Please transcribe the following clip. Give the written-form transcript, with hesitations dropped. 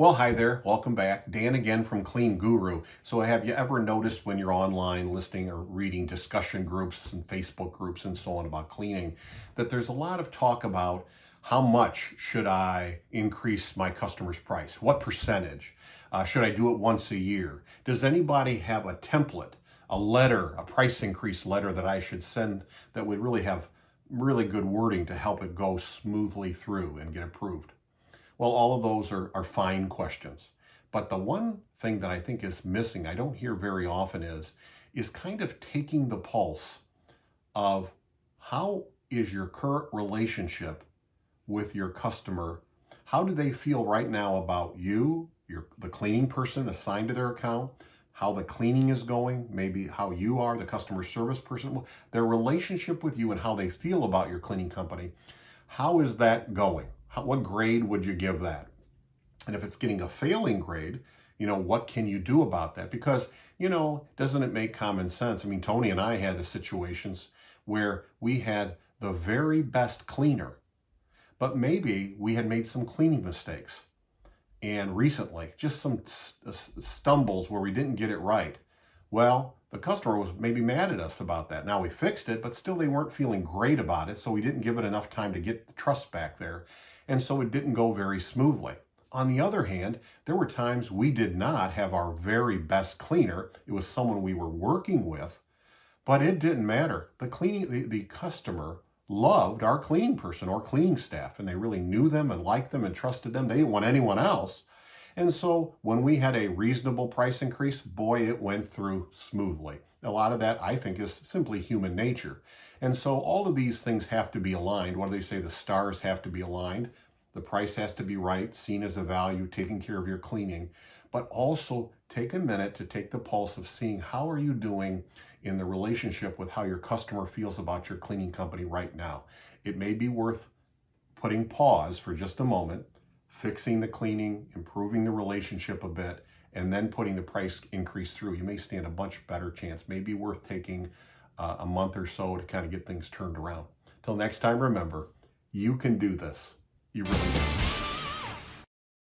Well, hi there. Welcome back. Dan again from Clean Guru. So have you ever noticed when you're online listening or reading discussion groups and Facebook groups and so on about cleaning, that there's a lot of talk about how much should I increase my customer's price? What percentage? Should I do it once a year? Does anybody have a template, a letter, a price increase letter that I should send that would really have really good wording to help it go smoothly through and get approved? Well, all of those are fine questions. But the one thing that I think is missing, I don't hear very often, is kind of taking the pulse of how is your current relationship with your customer? How do they feel right now about you, the cleaning person assigned to their account, how the cleaning is going, maybe how you are, the customer service person, their relationship with you and how they feel about your cleaning company. How is that going? What grade would you give that? And if it's getting a failing grade, what can you do about that? Because, doesn't it make common sense? I mean, Tony and I had the situations where we had the very best cleaner, but maybe we had made some cleaning mistakes. And recently, just some stumbles where we didn't get it right. Well, the customer was maybe mad at us about that. Now we fixed it, but still they weren't feeling great about it. So we didn't give it enough time to get the trust back there. And so it didn't go very smoothly. On the other hand, there were times we did not have our very best cleaner. It was someone we were working with, but it didn't matter. The customer loved our cleaning person or cleaning staff, and they really knew them and liked them and trusted them. They didn't want anyone else. And so when we had a reasonable price increase, boy, it went through smoothly. A lot of that, I think, is simply human nature. And so all of these things have to be aligned. What do they say? The stars have to be aligned. The price has to be right, seen as a value, taking care of your cleaning. But also take a minute to take the pulse of seeing how are you doing in the relationship with how your customer feels about your cleaning company right now. It may be worth putting pause for just a moment, fixing the cleaning, improving the relationship a bit, and then putting the price increase through. You may stand a much better chance. Maybe worth taking a month or so to kind of get things turned around. Till next time, remember, you can do this. You really do.